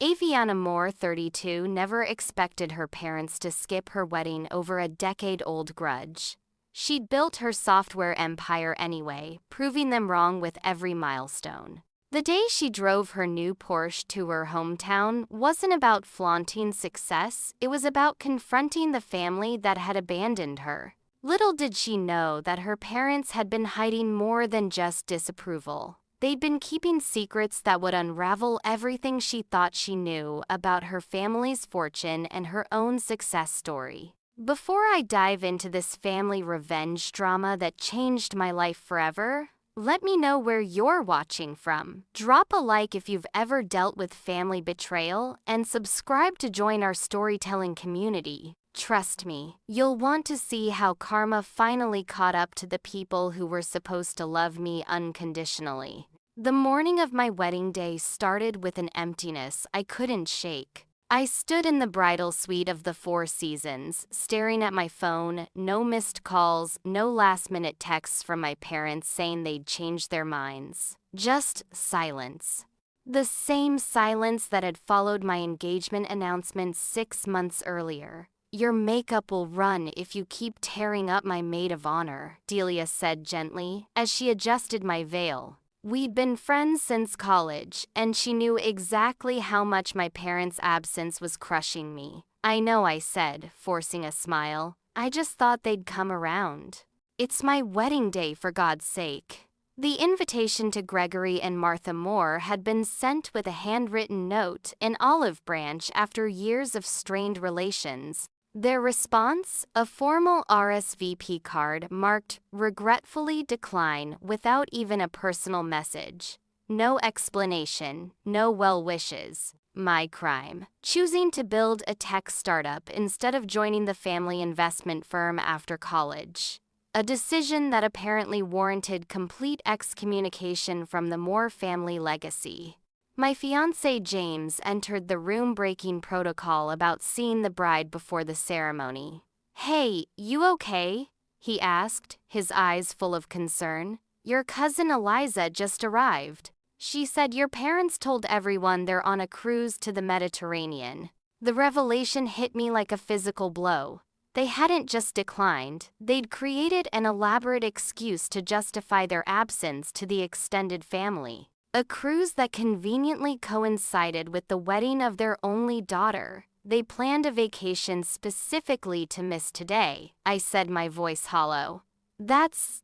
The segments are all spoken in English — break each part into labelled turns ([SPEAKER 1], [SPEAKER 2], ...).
[SPEAKER 1] Aviana Moore, 32, never expected her parents to skip her wedding over a decade-old grudge. She'd built her software empire anyway, proving them wrong with every milestone. The day she drove her new Porsche to her hometown wasn't about flaunting success, it was about confronting the family that had abandoned her. Little did she know that her parents had been hiding more than just disapproval. They'd been keeping secrets that would unravel everything she thought she knew about her family's fortune and her own success story. Before I dive into this family revenge drama that changed my life forever, let me know where you're watching from. Drop a like if you've ever dealt with family betrayal, and subscribe to join our storytelling community. Trust me, you'll want to see how karma finally caught up to the people who were supposed to love me unconditionally. The morning of my wedding day started with an emptiness I couldn't shake. I stood in the bridal suite of the Four Seasons, staring at my phone, no missed calls, no last-minute texts from my parents saying they'd changed their minds. Just silence. The same silence that had followed my engagement announcement 6 months earlier. "Your makeup will run if you keep tearing up my maid of honor," Delia said gently, as she adjusted my veil. We'd been friends since college, and she knew exactly how much my parents' absence was crushing me. "I know," I said, forcing a smile. "I just thought they'd come around. It's my wedding day, for God's sake." The invitation to Gregory and Martha Moore had been sent with a handwritten note, an olive branch, after years of strained relations. Their response? A formal RSVP card marked "regretfully decline" without even a personal message. No explanation, no well wishes. My crime. Choosing to build a tech startup instead of joining the family investment firm after college. A decision that apparently warranted complete excommunication from the Moore family legacy. My fiancé James entered the room breaking protocol about seeing the bride before the ceremony. "Hey, you okay?" he asked, his eyes full of concern. "Your cousin Eliza just arrived. She said your parents told everyone they're on a cruise to the Mediterranean." The revelation hit me like a physical blow. They hadn't just declined, they'd created an elaborate excuse to justify their absence to the extended family. A cruise that conveniently coincided with the wedding of their only daughter. They planned a vacation specifically to miss today, I said, my voice hollow. That's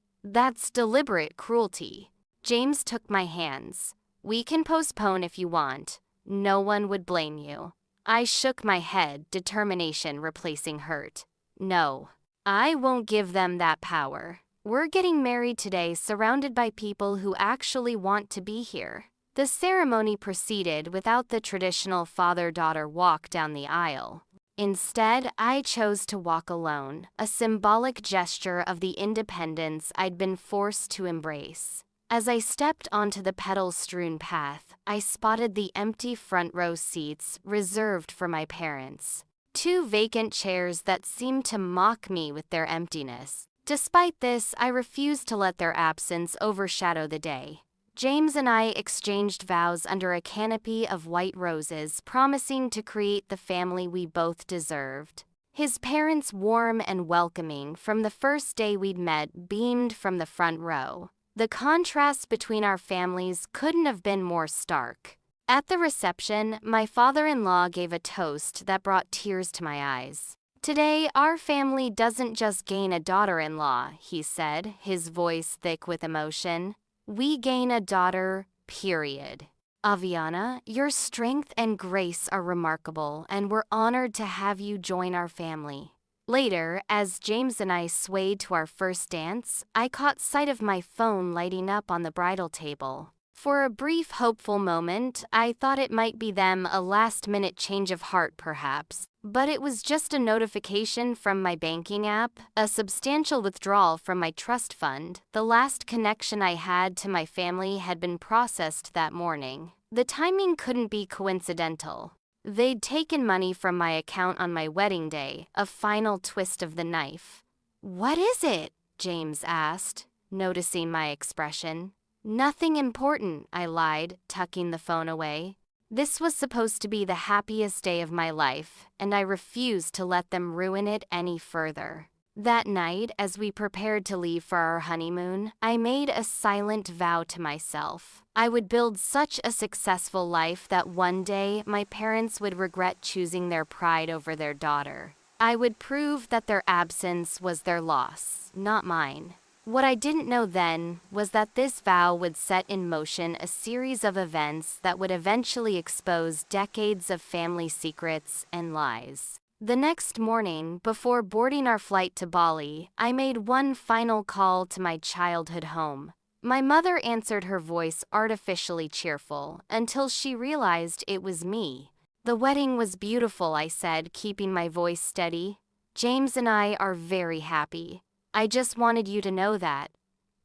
[SPEAKER 1] deliberate cruelty." James took my hands. "We can postpone if you want. No one would blame you." I shook my head, determination replacing hurt. "No, I won't give them that power. We're getting married today, surrounded by people who actually want to be here." The ceremony proceeded without the traditional father-daughter walk down the aisle. Instead, I chose to walk alone, a symbolic gesture of the independence I'd been forced to embrace. As I stepped onto the petal-strewn path, I spotted the empty front row seats reserved for my parents. 2 vacant chairs that seemed to mock me with their emptiness. Despite this, I refused to let their absence overshadow the day. James and I exchanged vows under a canopy of white roses, promising to create the family we both deserved. His parents, warm and welcoming from the first day we'd met, beamed from the front row. The contrast between our families couldn't have been more stark. At the reception, my father-in-law gave a toast that brought tears to my eyes. "Today, our family doesn't just gain a daughter-in-law," he said, his voice thick with emotion. "We gain a daughter, period. Aviana, your strength and grace are remarkable, and we're honored to have you join our family." Later, as James and I swayed to our first dance, I caught sight of my phone lighting up on the bridal table. For a brief, hopeful moment, I thought it might be them, a last-minute change of heart perhaps. But it was just a notification from my banking app, a substantial withdrawal from my trust fund. The last connection I had to my family had been processed that morning. The timing couldn't be coincidental. They'd taken money from my account on my wedding day, a final twist of the knife. "What is it?" James asked, noticing my expression. "Nothing important," I lied, tucking the phone away. This was supposed to be the happiest day of my life, and I refused to let them ruin it any further. That night, as we prepared to leave for our honeymoon, I made a silent vow to myself. I would build such a successful life that one day my parents would regret choosing their pride over their daughter. I would prove that their absence was their loss, not mine. What I didn't know then was that this vow would set in motion a series of events that would eventually expose decades of family secrets and lies. The next morning, before boarding our flight to Bali, I made one final call to my childhood home. My mother answered, her voice artificially cheerful, until she realized it was me. "The wedding was beautiful," I said, keeping my voice steady. "James and I are very happy. I just wanted you to know that."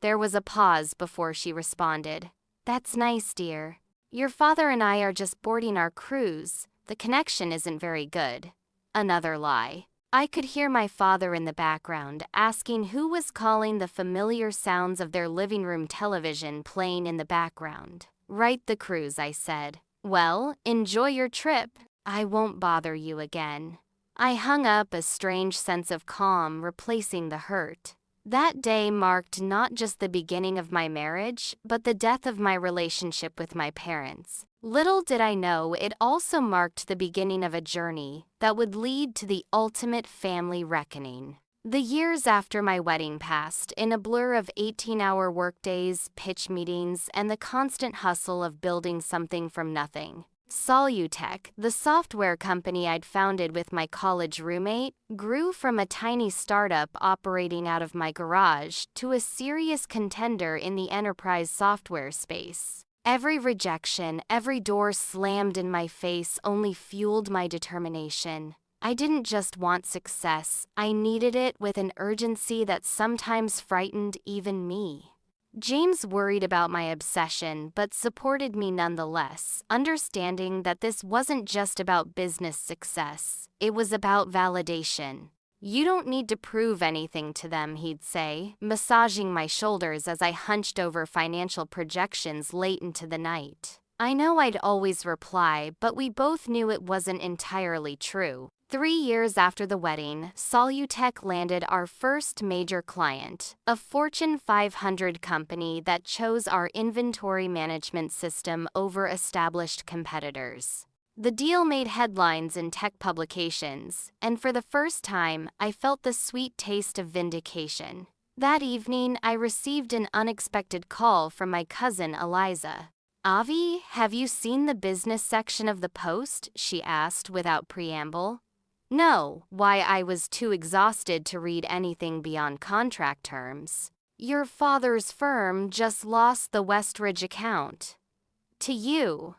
[SPEAKER 1] There was a pause before she responded. "That's nice, dear. Your father and I are just boarding our cruise. The connection isn't very good." Another lie. I could hear my father in the background asking who was calling, the familiar sounds of their living room television playing in the background. "Right, the cruise," I said. "Well, enjoy your trip. I won't bother you again." I hung up, a strange sense of calm replacing the hurt. That day marked not just the beginning of my marriage, but the death of my relationship with my parents. Little did I know, it also marked the beginning of a journey that would lead to the ultimate family reckoning. The years after my wedding passed in a blur of 18-hour workdays, pitch meetings, and the constant hustle of building something from nothing. Solutech, the software company I'd founded with my college roommate, grew from a tiny startup operating out of my garage to a serious contender in the enterprise software space. Every rejection, every door slammed in my face only fueled my determination. I didn't just want success, I needed it with an urgency that sometimes frightened even me. James worried about my obsession, but supported me nonetheless, understanding that this wasn't just about business success, it was about validation. "You don't need to prove anything to them," he'd say, massaging my shoulders as I hunched over financial projections late into the night. I know I'd always reply, but we both knew it wasn't entirely true. 3 years after the wedding, Solutech landed our first major client, a Fortune 500 company that chose our inventory management system over established competitors. The deal made headlines in tech publications, and for the first time, I felt the sweet taste of vindication. That evening, I received an unexpected call from my cousin Eliza. "Avi, have you seen the business section of the Post?" she asked without preamble. "No, why?" I was too exhausted to read anything beyond contract terms. "Your father's firm just lost the Westridge account. To you."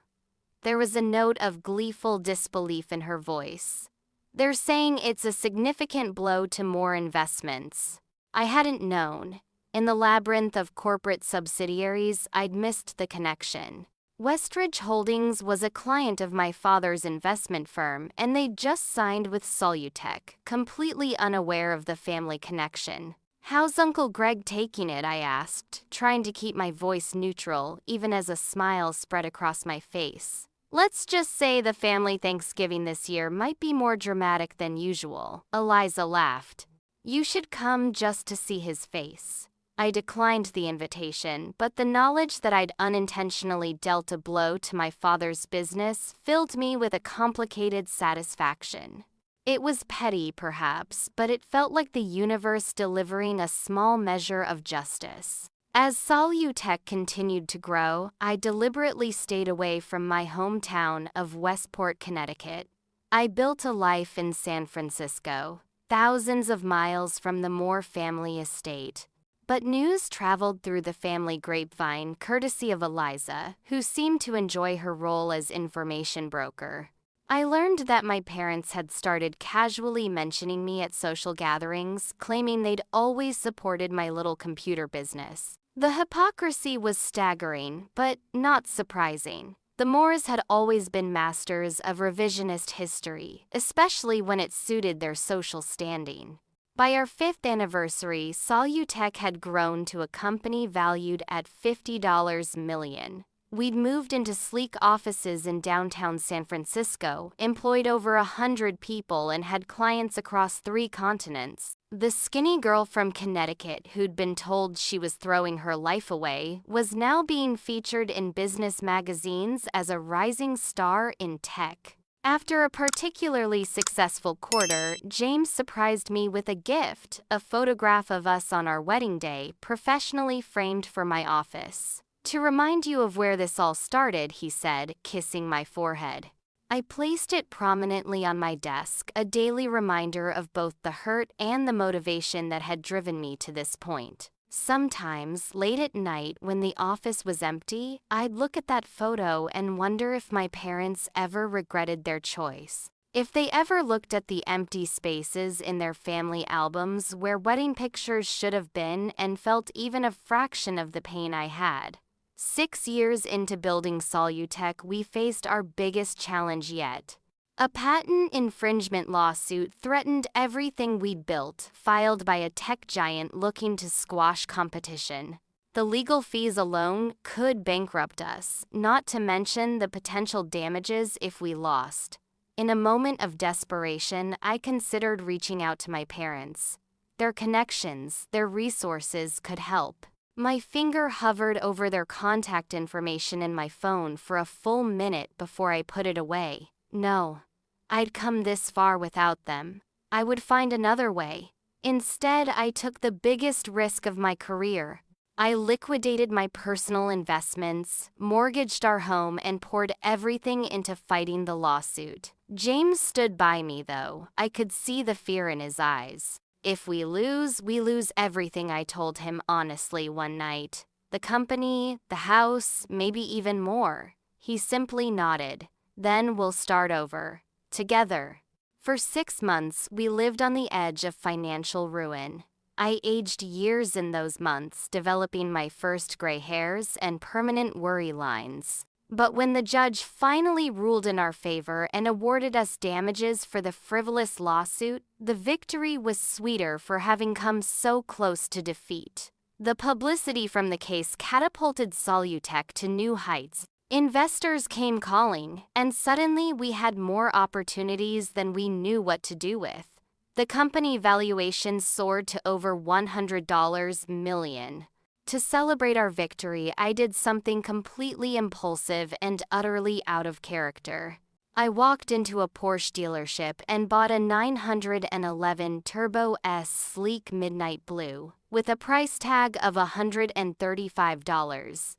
[SPEAKER 1] There was a note of gleeful disbelief in her voice. "They're saying it's a significant blow to more investments." I hadn't known. In the labyrinth of corporate subsidiaries, I'd missed the connection. Westridge Holdings was a client of my father's investment firm, and they'd just signed with Solutech, completely unaware of the family connection. "How's Uncle Greg taking it?" I asked, trying to keep my voice neutral, even as a smile spread across my face. "Let's just say the family Thanksgiving this year might be more dramatic than usual." Eliza laughed. "You should come just to see his face." I declined the invitation, but the knowledge that I'd unintentionally dealt a blow to my father's business filled me with a complicated satisfaction. It was petty, perhaps, but it felt like the universe delivering a small measure of justice. As Solutech continued to grow, I deliberately stayed away from my hometown of Westport, Connecticut. I built a life in San Francisco, thousands of miles from the Moore family estate. But news traveled through the family grapevine courtesy of Eliza, who seemed to enjoy her role as information broker. I learned that my parents had started casually mentioning me at social gatherings, claiming they'd always supported my little computer business. The hypocrisy was staggering, but not surprising. The Moores had always been masters of revisionist history, especially when it suited their social standing. By our 5th anniversary, Solutech had grown to a company valued at $50 million. We'd moved into sleek offices in downtown San Francisco, employed over 100 people, and had clients across 3 continents. The skinny girl from Connecticut who'd been told she was throwing her life away was now being featured in business magazines as a rising star in tech. After a particularly successful quarter, James surprised me with a gift, a photograph of us on our wedding day, professionally framed for my office. "To remind you of where this all started," he said, kissing my forehead. I placed it prominently on my desk, a daily reminder of both the hurt and the motivation that had driven me to this point. Sometimes, late at night when the office was empty, I'd look at that photo and wonder if my parents ever regretted their choice. If they ever looked at the empty spaces in their family albums where wedding pictures should have been and felt even a fraction of the pain I had. 6 years into building Solutech, we faced our biggest challenge yet. A patent infringement lawsuit threatened everything we'd built, filed by a tech giant looking to squash competition. The legal fees alone could bankrupt us, not to mention the potential damages if we lost. In a moment of desperation, I considered reaching out to my parents. Their connections, their resources could help. My finger hovered over their contact information in my phone for a full minute before I put it away. No. I'd come this far without them. I would find another way. Instead, I took the biggest risk of my career. I liquidated my personal investments, mortgaged our home, and poured everything into fighting the lawsuit. James stood by me, though. I could see the fear in his eyes. "If we lose everything," I told him honestly one night. "The company, the house, maybe even more." He simply nodded. "Then we'll start over. Together." For 6 months, we lived on the edge of financial ruin. I aged years in those months, developing my first gray hairs and permanent worry lines. But when the judge finally ruled in our favor and awarded us damages for the frivolous lawsuit, the victory was sweeter for having come so close to defeat. The publicity from the case catapulted Solutech to new heights. Investors came calling, and suddenly we had more opportunities than we knew what to do with. The company valuation soared to over $100 million. To celebrate our victory, I did something completely impulsive and utterly out of character. I walked into a Porsche dealership and bought a 911 Turbo S sleek midnight blue, with a price tag of $135,000.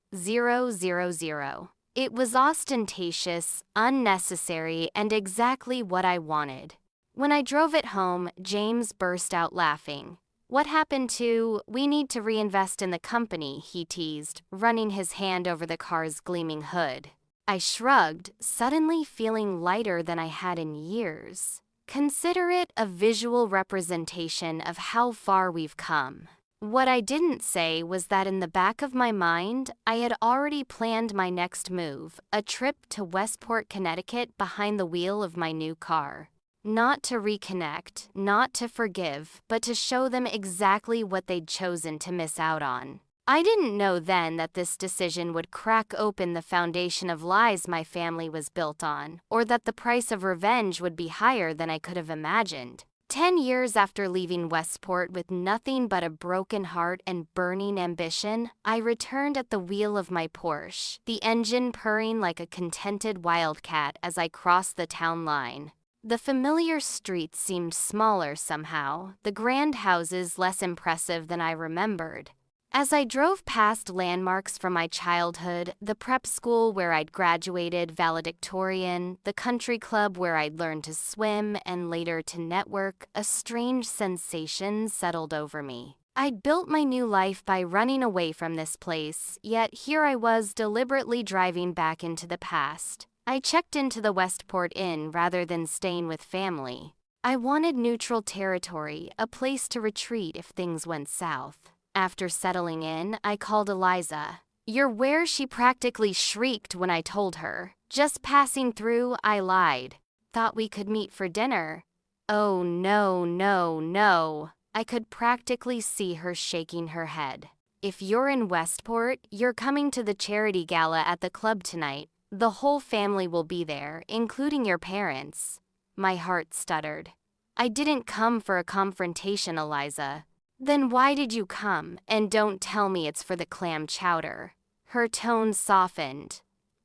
[SPEAKER 1] It was ostentatious, unnecessary, and exactly what I wanted. When I drove it home, James burst out laughing. "What happened to, we need to reinvest in the company," he teased, running his hand over the car's gleaming hood. I shrugged, suddenly feeling lighter than I had in years. Consider it a visual representation of how far we've come. What I didn't say was that in the back of my mind, I had already planned my next move, a trip to Westport, Connecticut behind the wheel of my new car. Not to reconnect, not to forgive, but to show them exactly what they'd chosen to miss out on. I didn't know then that this decision would crack open the foundation of lies my family was built on, or that the price of revenge would be higher than I could have imagined. 10 years after leaving Westport with nothing but a broken heart and burning ambition, I returned at the wheel of my Porsche, the engine purring like a contented wildcat as I crossed the town line. The familiar streets seemed smaller somehow, the grand houses less impressive than I remembered. As I drove past landmarks from my childhood, the prep school where I'd graduated valedictorian, the country club where I'd learned to swim and later to network, a strange sensation settled over me. I'd built my new life by running away from this place, yet here I was deliberately driving back into the past. I checked into the Westport Inn rather than staying with family. I wanted neutral territory, a place to retreat if things went south. After settling in, I called Eliza. "You're where?" she practically shrieked when I told her. "Just passing through," I lied. "Thought we could meet for dinner." "Oh, no, no, no." I could practically see her shaking her head. If you're in Westport, you're coming to the charity gala at the club tonight. The whole family will be there, including your parents." My heart stuttered. "I didn't come for a confrontation, Eliza." "Then why did you come? And don't tell me it's for the clam chowder." Her tone softened.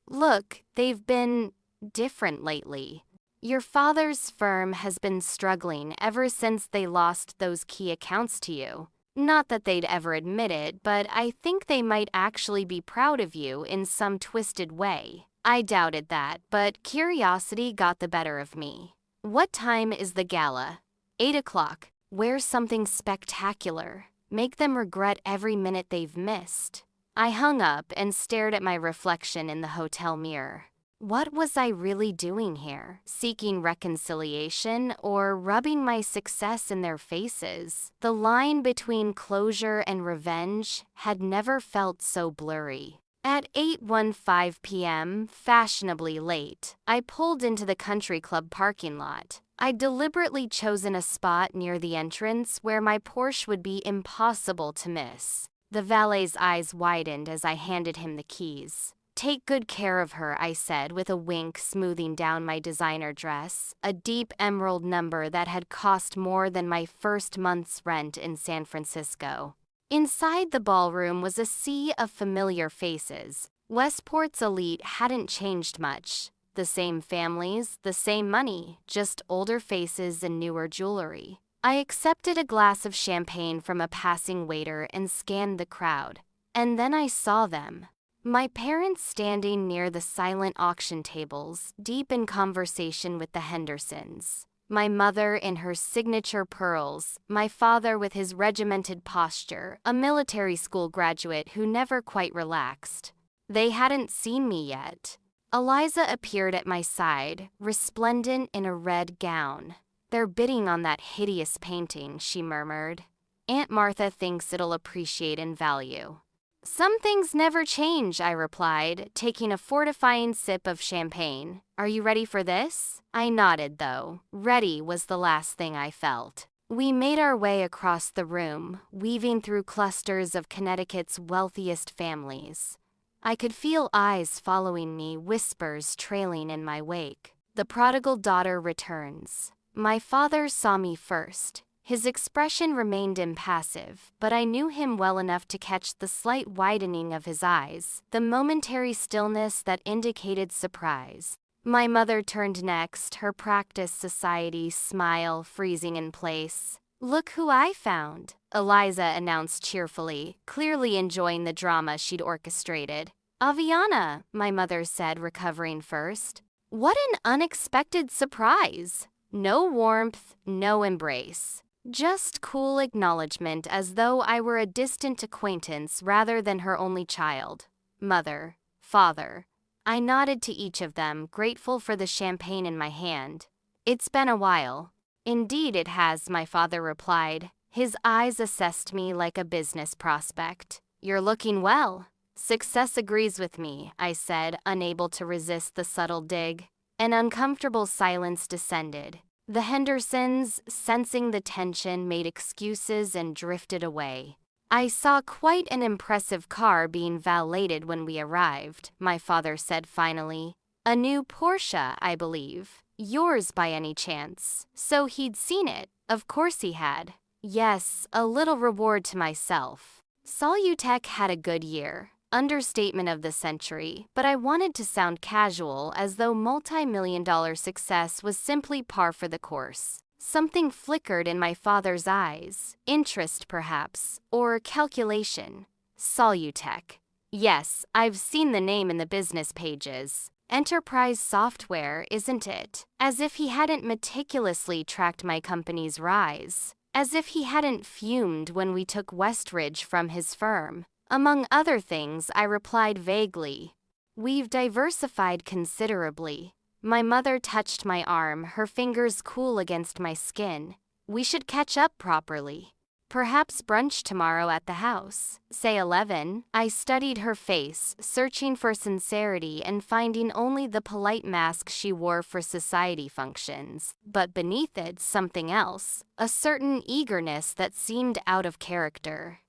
[SPEAKER 1] "Look, they've been different lately. Your father's firm has been struggling ever since they lost those key accounts to you. Not that they'd ever admit it, but I think they might actually be proud of you in some twisted way." I doubted that, but curiosity got the better of me. "What time is the gala?" 8 o'clock. "Wear something spectacular. Make them regret every minute they've missed." I hung up and stared at my reflection in the hotel mirror. What was I really doing here? Seeking reconciliation or rubbing my success in their faces? The line between closure and revenge had never felt so blurry. At 8:15 p.m., fashionably late, I pulled into the country club parking lot. I'd deliberately chosen a spot near the entrance where my Porsche would be impossible to miss. The valet's eyes widened as I handed him the keys. "Take good care of her," I said with a wink, smoothing down my designer dress, a deep emerald number that had cost more than my first month's rent in San Francisco. Inside the ballroom was a sea of familiar faces. Westport's elite hadn't changed much. The same families, the same money, just older faces and newer jewelry. I accepted a glass of champagne from a passing waiter and scanned the crowd. And then I saw them. My parents standing near the silent auction tables, deep in conversation with the Hendersons. My mother in her signature pearls, my father with his regimented posture, a military school graduate who never quite relaxed. They hadn't seen me yet. Eliza appeared at my side, resplendent in a red gown. "They're bidding on that hideous painting," she murmured. "Aunt Martha thinks it'll appreciate in value." "Some things never change," I replied, taking a fortifying sip of champagne. "Are you ready for this?" I nodded, though. Ready was the last thing I felt. We made our way across the room, weaving through clusters of Connecticut's wealthiest families. I could feel eyes following me, whispers trailing in my wake. The prodigal daughter returns. My father saw me first. His expression remained impassive, but I knew him well enough to catch the slight widening of his eyes, the momentary stillness that indicated surprise. My mother turned next, her practiced society smile freezing in place. "Look who I found," Eliza announced cheerfully, clearly enjoying the drama she'd orchestrated. "Aviana," my mother said, recovering first. "What an unexpected surprise." No warmth, no embrace. Just cool acknowledgement, as though I were a distant acquaintance rather than her only child. "Mother, father." I nodded to each of them, grateful for the champagne in my hand. "It's been a while." "Indeed it has," my father replied. His eyes assessed me like a business prospect. "You're looking well." "Success agrees with me," I said, unable to resist the subtle dig. An uncomfortable silence descended. The Hendersons, sensing the tension, made excuses and drifted away. "I saw quite an impressive car being valeted when we arrived," my father said finally. "A new Porsche, I believe. Yours by any chance?" So he'd seen it. Of course he had. "Yes, a little reward to myself." Solutech had a good year. Understatement of the century, but I wanted to sound casual, as though multi-million-dollar success was simply par for the course. Something flickered in my father's eyes. Interest, perhaps, or calculation. Solutech. "Yes, I've seen the name in the business pages. Enterprise software, isn't it?" As if he hadn't meticulously tracked my company's rise. As if he hadn't fumed when we took Westridge from his firm. Among other things, I replied vaguely. "We've diversified considerably." My mother touched my arm, her fingers cool against my skin. "We should catch up properly. Perhaps brunch tomorrow at the house. Say 11. I studied her face, searching for sincerity and finding only the polite mask she wore for society functions. But beneath it, something else. A certain eagerness that seemed out of character.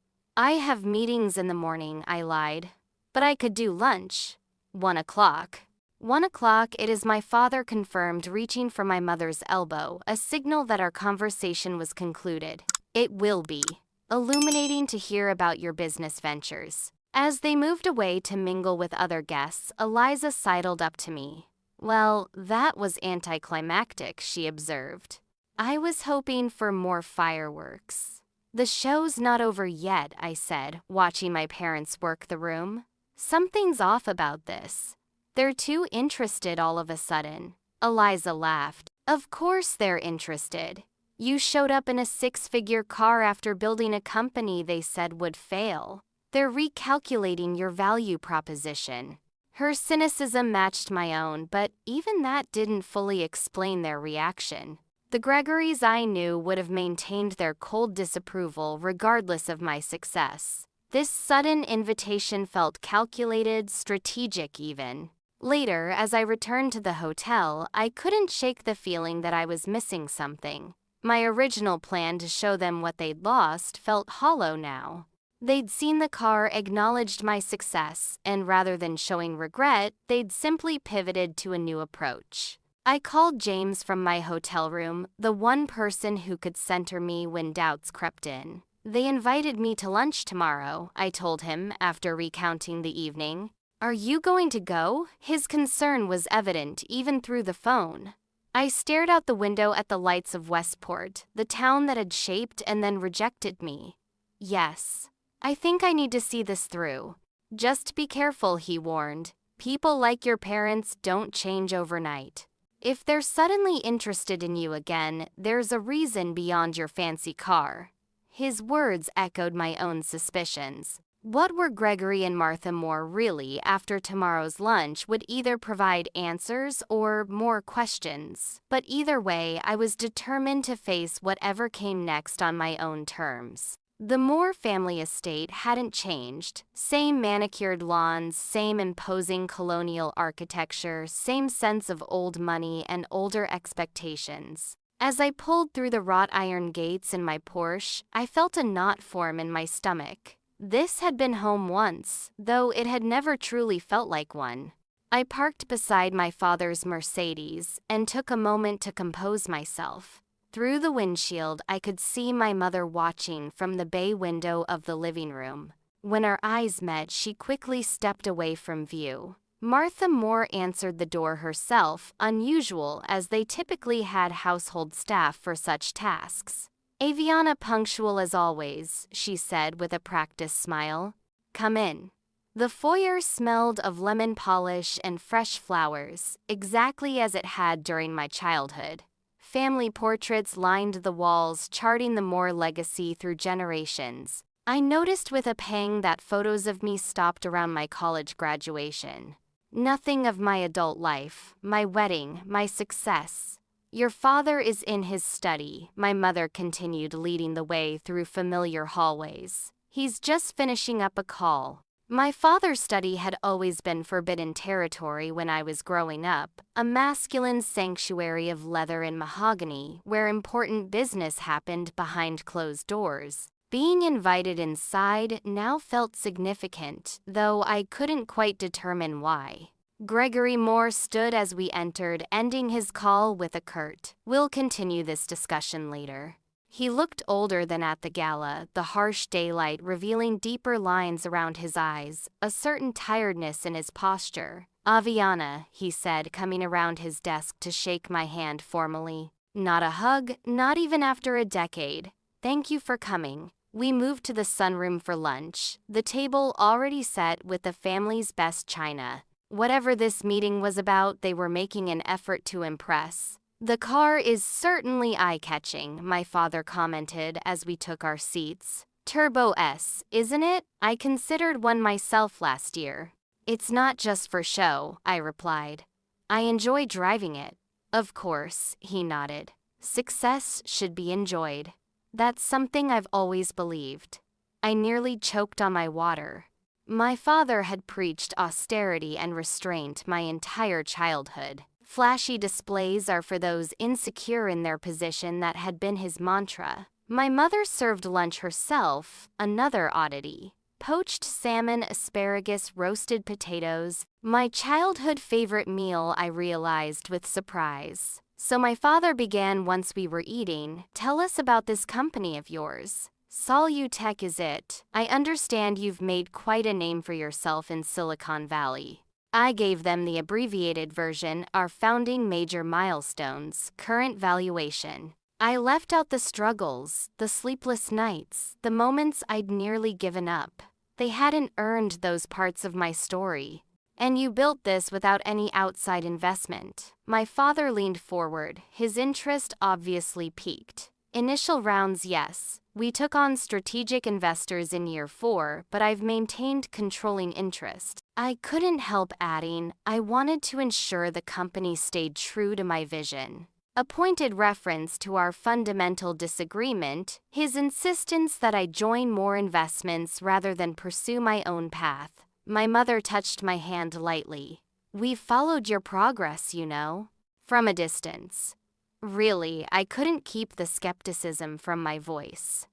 [SPEAKER 1] I have meetings in the morning, I lied. But I could do lunch. 1 o'clock. 1 o'clock, it is, my father confirmed, reaching for my mother's elbow, a signal that our conversation was concluded. It will be illuminating to hear about your business ventures. As they moved away to mingle with other guests, Eliza sidled up to me. Well, that was anticlimactic, she observed. I was hoping for more fireworks. The show's not over yet, I said, watching my parents work the room. Something's off about this. They're too interested all of a sudden. Eliza laughed. Of course they're interested. You showed up in a 6-figure car after building a company they said would fail. They're recalculating your value proposition. Her cynicism matched my own, but even that didn't fully explain their reaction. The Gregorys I knew would have maintained their cold disapproval regardless of my success. This sudden invitation felt calculated, strategic even. Later, as I returned to the hotel, I couldn't shake the feeling that I was missing something. My original plan to show them what they'd lost felt hollow now. They'd seen the car, acknowledged my success, and rather than showing regret, they'd simply pivoted to a new approach. I called James from my hotel room, the one person who could center me when doubts crept in. They invited me to lunch tomorrow, I told him after recounting the evening. Are you going to go? His concern was evident even through the phone. I stared out the window at the lights of Westport, the town that had shaped and then rejected me. Yes. I think I need to see this through. Just be careful, he warned. People like your parents don't change overnight. If they're suddenly interested in you again, there's a reason beyond your fancy car. His words echoed my own suspicions. What were Gregory and Martha Moore really after tomorrow's lunch would either provide answers or more questions. But either way, I was determined to face whatever came next on my own terms. The Moore family estate hadn't changed. Same manicured lawns, same imposing colonial architecture, same sense of old money and older expectations. As I pulled through the wrought iron gates in my Porsche, I felt a knot form in my stomach. This had been home once, though it had never truly felt like one. I parked beside my father's Mercedes and took a moment to compose myself. Through the windshield, I could see my mother watching from the bay window of the living room. When our eyes met, she quickly stepped away from view. Martha Moore answered the door herself, unusual as they typically had household staff for such tasks. Aviana punctual as always, she said with a practiced smile. Come in. The foyer smelled of lemon polish and fresh flowers, exactly as it had during my childhood. Family portraits lined the walls, charting the Moore legacy through generations. I noticed with a pang that photos of me stopped around my college graduation. Nothing of my adult life, my wedding, my success. Your father is in his study, my mother continued, leading the way through familiar hallways. He's just finishing up a call. My father's study had always been forbidden territory when I was growing up, a masculine sanctuary of leather and mahogany where important business happened behind closed doors. Being invited inside now felt significant, though I couldn't quite determine why. Gregory Moore stood as we entered, ending his call with a curt, "We'll continue this discussion later." He looked older than at the gala, the harsh daylight revealing deeper lines around his eyes, a certain tiredness in his posture. "Aviana," he said, coming around his desk to shake my hand formally. "Not a hug, not even after a decade. Thank you for coming." We moved to the sunroom for lunch, the table already set with the family's best china. Whatever this meeting was about, they were making an effort to impress. "The car is certainly eye-catching," my father commented as we took our seats. "Turbo S, isn't it? I considered one myself last year." "It's not just for show," I replied. "I enjoy driving it." "Of course," he nodded. "Success should be enjoyed. That's something I've always believed." I nearly choked on my water. My father had preached austerity and restraint my entire childhood. Flashy displays are for those insecure in their position, that had been his mantra. My mother served lunch herself, another oddity. Poached salmon, asparagus, roasted potatoes, my childhood favorite meal, I realized with surprise. So my father began once we were eating, "Tell us about this company of yours. Solutech is it? I understand you've made quite a name for yourself in Silicon Valley." I gave them the abbreviated version, our founding major milestones, current valuation. I left out the struggles, the sleepless nights, the moments I'd nearly given up. They hadn't earned those parts of my story. "And you built this without any outside investment." My father leaned forward, his interest obviously piqued. "Initial rounds, yes. We took on strategic investors in year 4, but I've maintained controlling interest." I couldn't help adding, I wanted to ensure the company stayed true to my vision. A pointed reference to our fundamental disagreement, his insistence that I join more investments rather than pursue my own path. My mother touched my hand lightly. "We've followed your progress, you know." From a distance. Really, I couldn't keep the skepticism from my voice.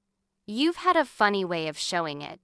[SPEAKER 1] "You've had a funny way of showing it."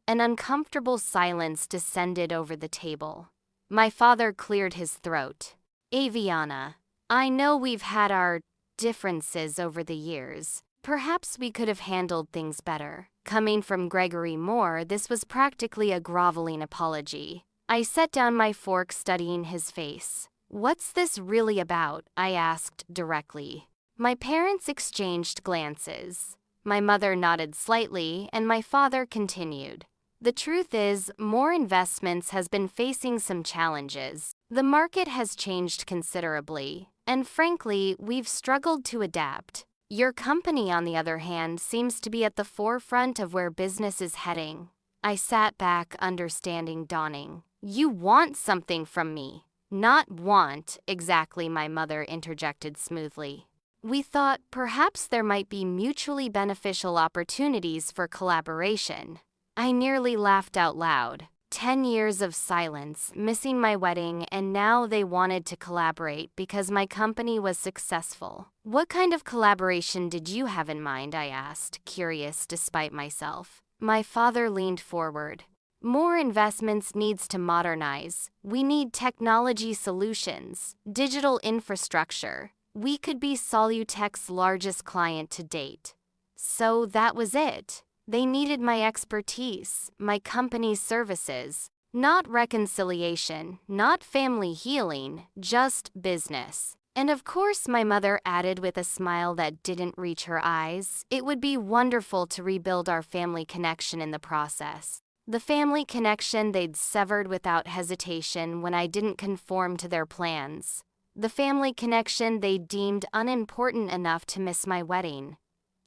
[SPEAKER 1] An uncomfortable silence descended over the table. My father cleared his throat. "Aviana, I know we've had our differences over the years. Perhaps we could have handled things better." Coming from Gregory Moore, this was practically a groveling apology. I set down my fork, studying his face. "What's this really about?" I asked directly. My parents exchanged glances. My mother nodded slightly, and my father continued. "The truth is, More Investments has been facing some challenges. The market has changed considerably, and frankly, we've struggled to adapt. Your company, on the other hand, seems to be at the forefront of where business is heading." I sat back, understanding dawning. "You want something from me." "Not want, exactly," my mother interjected smoothly. "We thought perhaps there might be mutually beneficial opportunities for collaboration." I nearly laughed out loud. 10 years of silence, missing my wedding, and now they wanted to collaborate because my company was successful. "What kind of collaboration did you have in mind?" I asked, curious despite myself. My father leaned forward. "More Investments needs to modernize. We need technology solutions, digital infrastructure. We could be Solutech's largest client to date." So that was it. They needed my expertise, my company's services. Not reconciliation, not family healing, just business. And of course, my mother added with a smile that didn't reach her eyes, "It would be wonderful to rebuild our family connection in the process." The family connection they'd severed without hesitation when I didn't conform to their plans. The family connection they deemed unimportant enough to miss my wedding.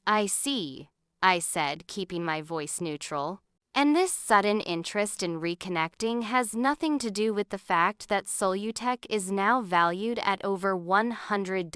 [SPEAKER 1] "I see," I said, keeping my voice neutral. "And this sudden interest in reconnecting has nothing to do with the fact that Solutech is now valued at over $100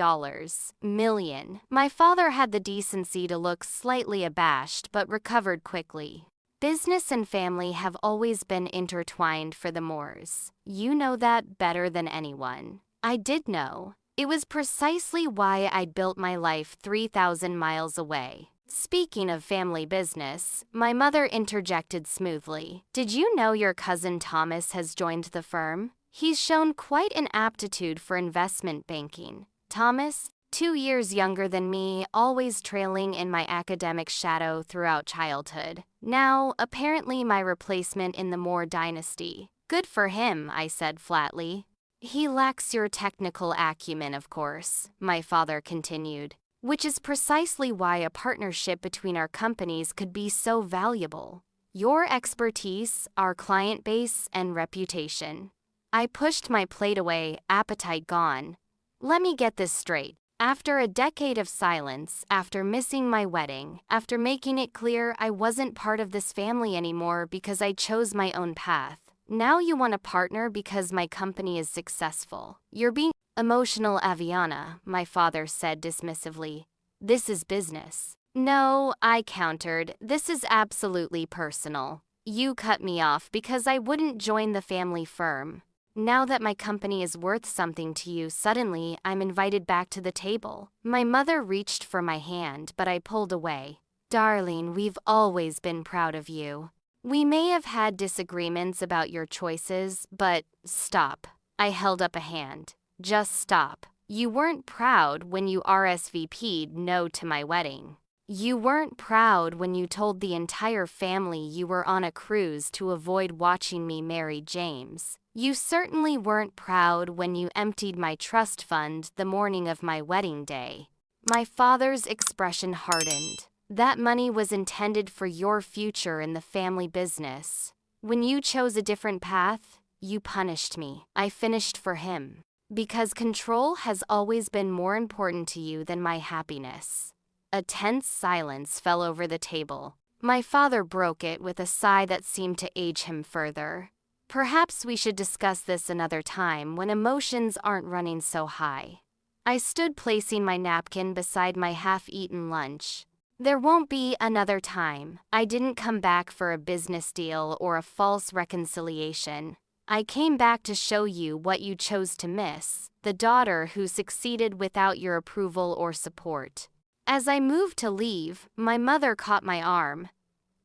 [SPEAKER 1] million. My father had the decency to look slightly abashed but recovered quickly. "Business and family have always been intertwined for the Moores. You know that better than anyone." I did know. It was precisely why I'd built my life 3,000 miles away. Speaking of family business, my mother interjected smoothly. "Did you know your cousin Thomas has joined the firm? He's shown quite an aptitude for investment banking." Thomas, 2 years younger than me, always trailing in my academic shadow throughout childhood. Now, apparently my replacement in the Moore dynasty. "Good for him," I said flatly. "He lacks your technical acumen, of course," my father continued. "Which is precisely why a partnership between our companies could be so valuable. Your expertise, our client base, and reputation." I pushed my plate away, appetite gone. "Let me get this straight. After a decade of silence, after missing my wedding, after making it clear I wasn't part of this family anymore because I chose my own path, now you want a partner because my company is successful. You're being emotional, Aviana," my father said dismissively. "This is business." "No," I countered, "this is absolutely personal. You cut me off because I wouldn't join the family firm." Now that my company is worth something to you, suddenly I'm invited back to the table. My mother reached for my hand, but I pulled away. Darling, we've always been proud of you. We may have had disagreements about your choices, but stop. I held up a hand. Just stop. You weren't proud when you RSVP'd no to my wedding. You weren't proud when you told the entire family you were on a cruise to avoid watching me marry James. You certainly weren't proud when you emptied my trust fund the morning of my wedding day. My father's expression hardened. That money was intended for your future in the family business. When you chose a different path, you punished me. I finished for him. Because control has always been more important to you than my happiness. A tense silence fell over the table. My father broke it with a sigh that seemed to age him further. Perhaps we should discuss this another time when emotions aren't running so high. I stood placing my napkin beside my half-eaten lunch. There won't be another time. I didn't come back for a business deal or a false reconciliation. I came back to show you what you chose to miss, the daughter who succeeded without your approval or support. As I moved to leave, my mother caught my arm.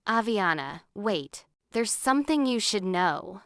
[SPEAKER 1] Aviana, wait. There's something you should know.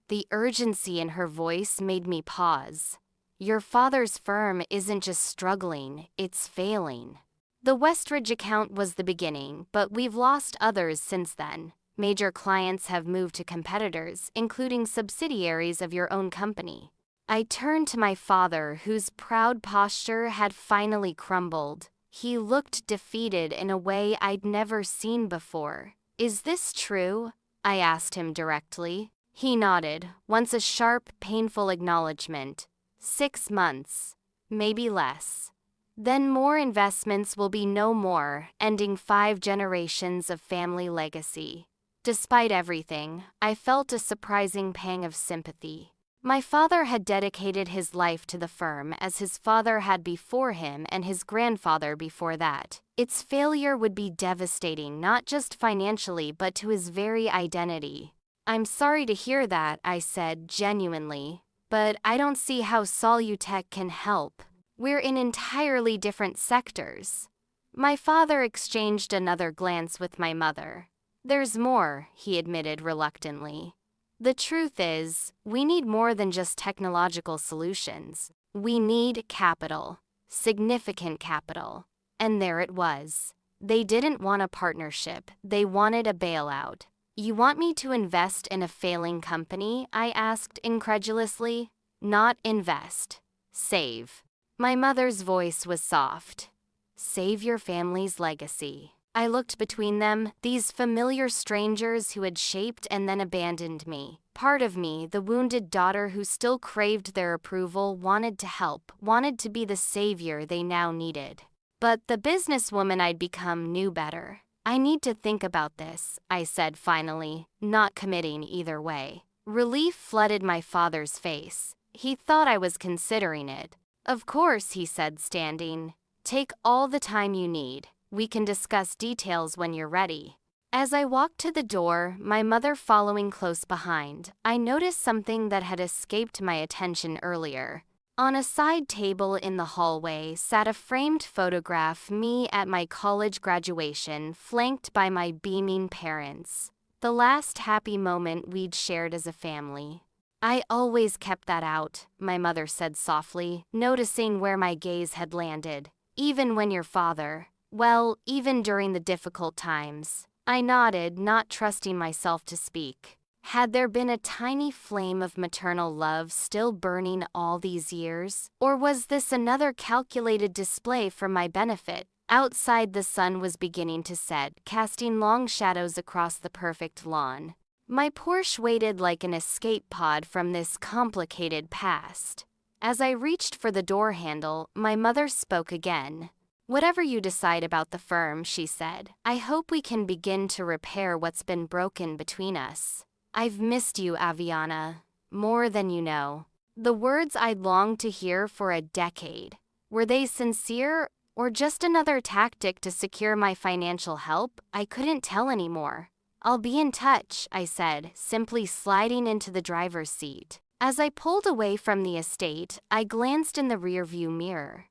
[SPEAKER 1] The urgency in her voice made me pause. Your father's firm isn't just struggling, it's failing. The Westridge account was the beginning, but we've lost others since then. Major clients have moved to competitors, including subsidiaries of your own company. I turned to my father, whose proud posture had finally crumbled. He looked defeated in a way I'd never seen before. Is this true? I asked him directly. He nodded, once a sharp, painful acknowledgement. 6 months, maybe less. Then more investments will be no more, ending 5 generations of family legacy. Despite everything, I felt a surprising pang of sympathy. My father had dedicated his life to the firm as his father had before him and his grandfather before that. Its failure would be devastating not just financially but to his very identity. I'm sorry to hear that, I said genuinely, but I don't see how Solutech can help. We're in entirely different sectors. My father exchanged another glance with my mother. There's more, he admitted reluctantly. The truth is, we need more than just technological solutions. We need capital, significant capital. And there it was. They didn't want a partnership, they wanted a bailout. You want me to invest in a failing company? I asked incredulously. Not invest. Save. My mother's voice was soft. Save your family's legacy. I looked between them, these familiar strangers who had shaped and then abandoned me. Part of me, the wounded daughter who still craved their approval, wanted to help, wanted to be the savior they now needed. But the businesswoman I'd become knew better. I need to think about this, I said finally, not committing either way. Relief flooded my father's face. He thought I was considering it. Of course, he said, standing. Take all the time you need. We can discuss details when you're ready. As I walked to the door, my mother following close behind, I noticed something that had escaped my attention earlier. On a side table in the hallway sat a framed photograph me at my college graduation, flanked by my beaming parents. The last happy moment we'd shared as a family. I always kept that out, my mother said softly, noticing where my gaze had landed. Even when your father... Well, even during the difficult times. I nodded, not trusting myself to speak. Had there been a tiny flame of maternal love still burning all these years? Or was this another calculated display for my benefit? Outside, the sun was beginning to set, casting long shadows across the perfect lawn. My Porsche waited like an escape pod from this complicated past. As I reached for the door handle, my mother spoke again. Whatever you decide about the firm, she said, I hope we can begin to repair what's been broken between us. I've missed you, Aviana, more than you know. The words I'd longed to hear for a decade. Were they sincere, or just another tactic to secure my financial help? I couldn't tell anymore. I'll be in touch, I said, simply sliding into the driver's seat. As I pulled away from the estate, I glanced in the rearview mirror.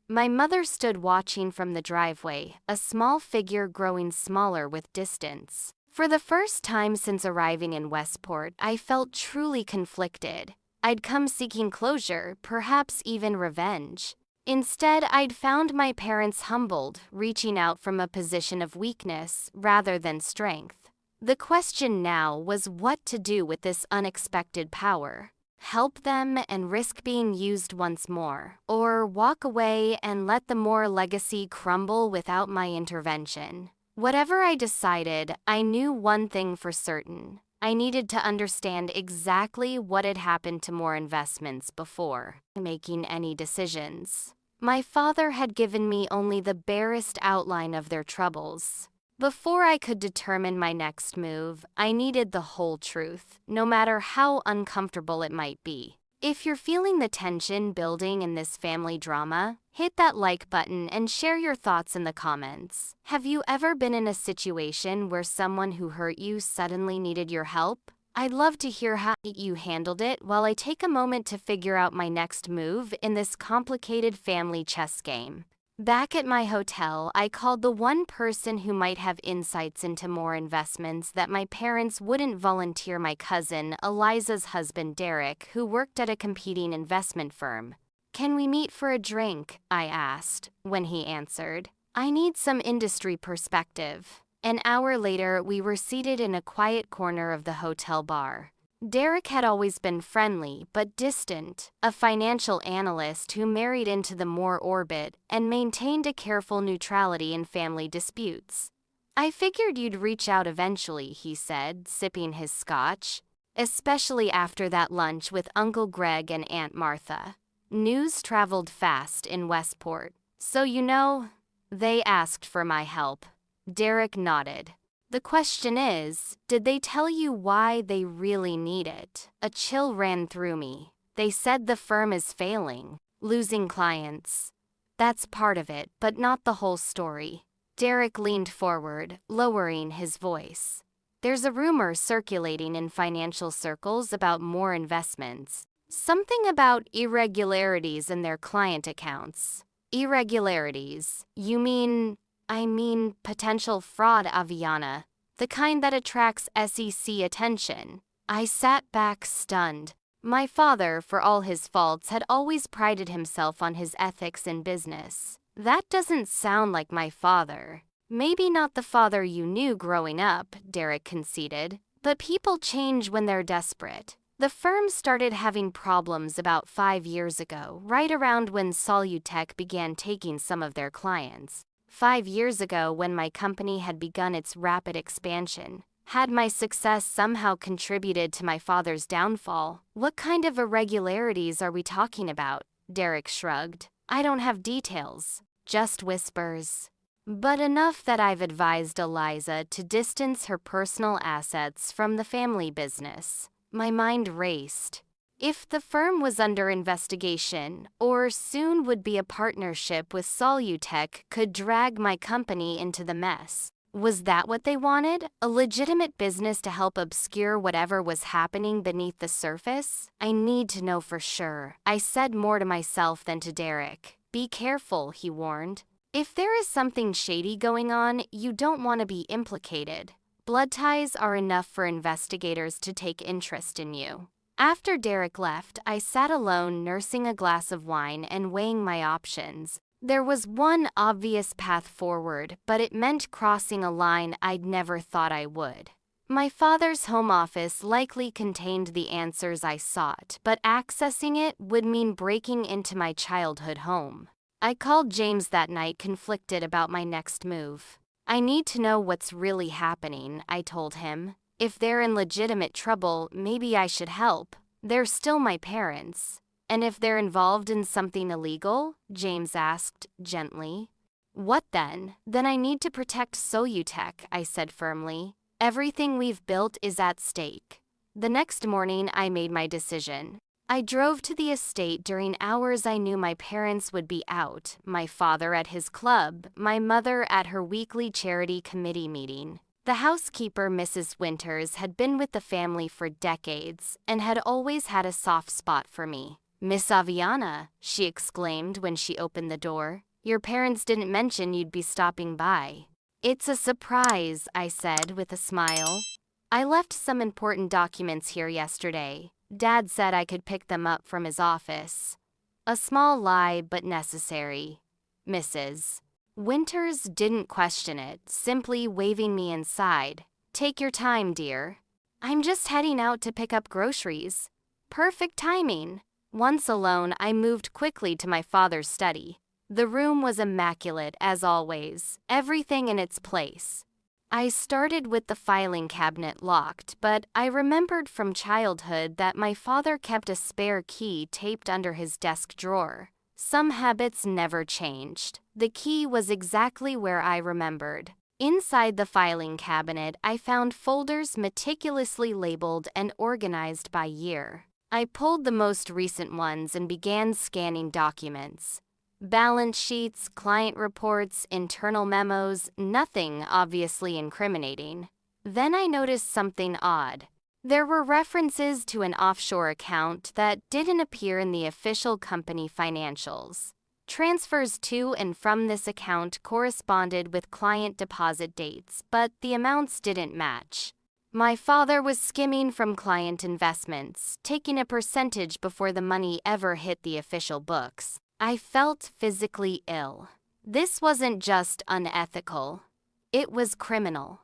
[SPEAKER 1] My mother stood watching from the driveway, a small figure growing smaller with distance. For the first time since arriving in Westport, I felt truly conflicted. I'd come seeking closure, perhaps even revenge. Instead, I'd found my parents humbled, reaching out from a position of weakness rather than strength. The question now was what to do with this unexpected power. Help them and risk being used once more, or walk away and let the Moore legacy crumble without my intervention. Whatever I decided, I knew one thing for certain. I needed to understand exactly what had happened to Moore Investments before making any decisions. My father had given me only the barest outline of their troubles. Before I could determine my next move, I needed the whole truth, no matter how uncomfortable it might be. If you're feeling the tension building in this family drama, hit that like button and share your thoughts in the comments. Have you ever been in a situation where someone who hurt you suddenly needed your help? I'd love to hear how you handled it while I take a moment to figure out my next move in this complicated family chess game. Back at my hotel, I called the one person who might have insights into Moore Investments that my parents wouldn't volunteer: my cousin, Eliza's husband Derek, who worked at a competing investment firm. "Can we meet for a drink?" I asked, when he answered. "I need some industry perspective." An hour later, we were seated in a quiet corner of the hotel bar. Derek had always been friendly but distant, a financial analyst who married into the Moore orbit and maintained a careful neutrality in family disputes. "I figured you'd reach out eventually," he said, sipping his scotch, "especially after that lunch with Uncle Greg and Aunt Martha." News traveled fast in Westport. "So they asked for my help." Derek nodded. "The question is, did they tell you why they really need it?" A chill ran through me. "They said the firm is failing, losing clients. That's part of it, but not the whole story." Derek leaned forward, lowering his voice. "There's a rumor circulating in financial circles about Moore Investments. Something about irregularities in their client accounts." "Irregularities? You mean..." "I mean potential fraud, Aviana. The kind that attracts SEC attention." I sat back stunned. My father, for all his faults, had always prided himself on his ethics in business. That doesn't sound like my father. "Maybe not the father you knew growing up," Derek conceded. "But people change when they're desperate. The firm started having problems about 5 years ago, right around when Solutech began taking some of their clients. 5 years ago, when my company had begun its rapid expansion. Had my success somehow contributed to my father's downfall? What kind of irregularities are we talking about?" Derek shrugged. "I don't have details, just whispers. But enough that I've advised Eliza to distance her personal assets from the family business." My mind raced. If the firm was under investigation, or soon would be a partnership with Solutech, could drag my company into the mess. Was that what they wanted? A legitimate business to help obscure whatever was happening beneath the surface? "I need to know for sure." I said more to myself than to Derek. "Be careful," he warned. "If there is something shady going on, you don't want to be implicated. Blood ties are enough for investigators to take interest in you." After Derek left, I sat alone nursing a glass of wine and weighing my options. There was one obvious path forward, but it meant crossing a line I'd never thought I would. My father's home office likely contained the answers I sought, but accessing it would mean breaking into my childhood home. I called James that night, conflicted about my next move. "I need to know what's really happening," I told him. "If they're in legitimate trouble, maybe I should help. They're still my parents." "And if they're involved in something illegal?" James asked, gently. "What then?" "Then I need to protect Solutech," I said firmly. "Everything we've built is at stake." The next morning, I made my decision. I drove to the estate during hours I knew my parents would be out, my father at his club, my mother at her weekly charity committee meeting. The housekeeper, Mrs. Winters, had been with the family for decades and had always had a soft spot for me. "Miss Aviana," she exclaimed when she opened the door. "Your parents didn't mention you'd be stopping by." "It's a surprise," I said with a smile. "I left some important documents here yesterday. Dad said I could pick them up from his office." A small lie, but necessary. Mrs. Winters didn't question it, simply waving me inside. "Take your time, dear. I'm just heading out to pick up groceries." Perfect timing. Once alone, I moved quickly to my father's study. The room was immaculate, as always, everything in its place. I started with the filing cabinet locked, but I remembered from childhood that my father kept a spare key taped under his desk drawer. Some habits never changed. The key was exactly where I remembered. Inside the filing cabinet, I found folders meticulously labeled and organized by year. I pulled the most recent ones and began scanning documents. Balance sheets, client reports, internal memos, nothing obviously incriminating. Then I noticed something odd. There were references to an offshore account that didn't appear in the official company financials. Transfers to and from this account corresponded with client deposit dates, but the amounts didn't match. My father was skimming from client investments, taking a percentage before the money ever hit the official books. I felt physically ill. This wasn't just unethical. It was criminal.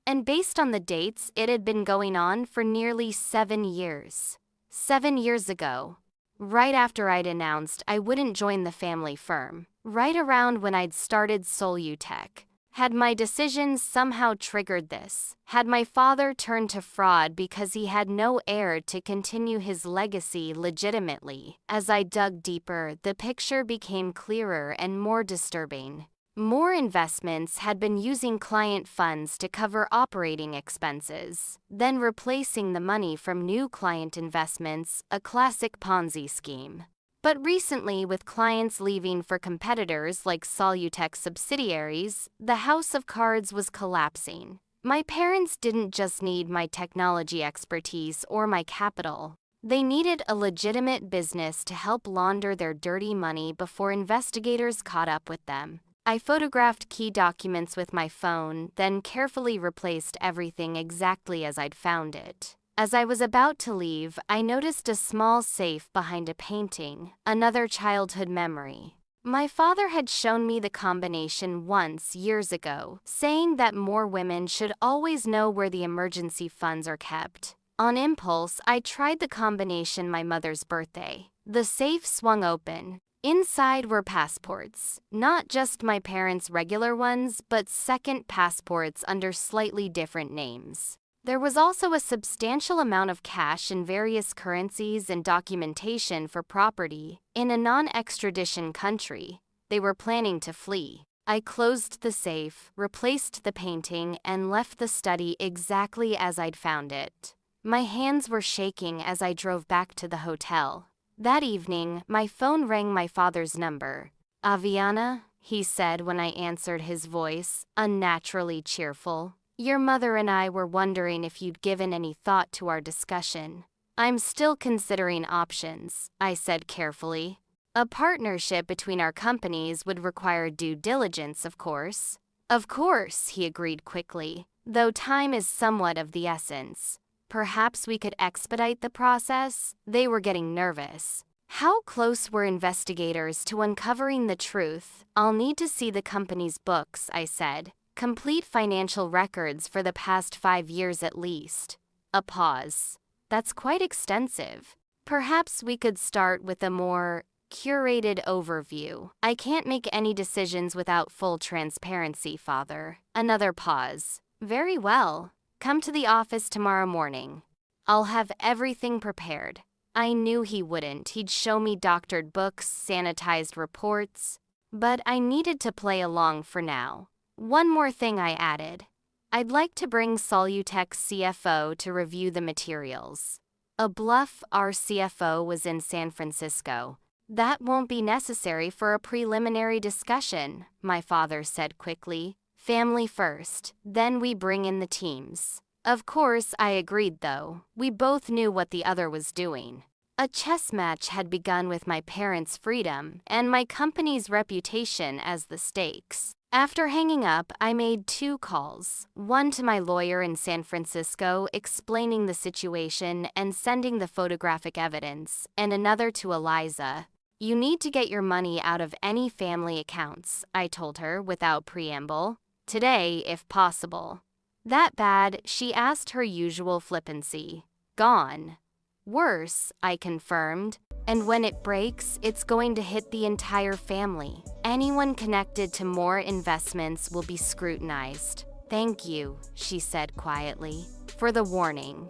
[SPEAKER 1] And based on the dates, it had been going on for nearly 7 years. 7 years ago, right after I'd announced I wouldn't join the family firm, right around when I'd started Solutech. Had my decisions somehow triggered this? Had my father turned to fraud because he had no heir to continue his legacy legitimately? As I dug deeper, the picture became clearer and more disturbing. More investments had been using client funds to cover operating expenses, then replacing the money from new client investments, a classic Ponzi scheme. But recently, with clients leaving for competitors like Solutech subsidiaries, the house of cards was collapsing. My parents didn't just need my technology expertise or my capital. They needed a legitimate business to help launder their dirty money before investigators caught up with them. I photographed key documents with my phone, then carefully replaced everything exactly as I'd found it. As I was about to leave, I noticed a small safe behind a painting, another childhood memory. My father had shown me the combination once years ago, saying that more women should always know where the emergency funds are kept. On impulse, I tried the combination my mother's birthday. The safe swung open. Inside were passports, not just my parents' regular ones, but second passports under slightly different names. There was also a substantial amount of cash in various currencies and documentation for property in a non-extradition country. They were planning to flee. I closed the safe, replaced the painting, and left the study exactly as I'd found it. My hands were shaking as I drove back to the hotel. That evening, my phone rang my father's number. "Aviana," he said when I answered his voice, unnaturally cheerful. "Your mother and I were wondering if you'd given any thought to our discussion." "I'm still considering options," I said carefully. "A partnership between our companies would require due diligence, of course." "Of course," he agreed quickly, "though time is somewhat of the essence. Perhaps we could expedite the process." They were getting nervous. How close were investigators to uncovering the truth? "I'll need to see the company's books," I said. "Complete financial records for the past 5 years at least." A pause. "That's quite extensive. Perhaps we could start with a more curated overview. I can't make any decisions without full transparency, Father." Another pause. "Very well. Come to the office tomorrow morning. I'll have everything prepared." I knew he wouldn't. He'd show me doctored books, sanitized reports. But I needed to play along for now. "One more thing," I added. "I'd like to bring Solutech's CFO to review the materials." A bluff. Our CFO was in San Francisco. "That won't be necessary for a preliminary discussion," my father said quickly. Family first, then we bring in the teams. Of course, I agreed though. We both knew what the other was doing. A chess match had begun with my parents' freedom and my company's reputation as the stakes. After hanging up, I made 2 calls, one to my lawyer in San Francisco explaining the situation and sending the photographic evidence, and another to Eliza. You need to get your money out of any family accounts, I told her without preamble. Today, if possible. That bad, she asked her usual flippancy. Gone. Worse, I confirmed. And when it breaks, it's going to hit the entire family. Anyone connected to more investments will be scrutinized. Thank you, she said quietly, for the warning.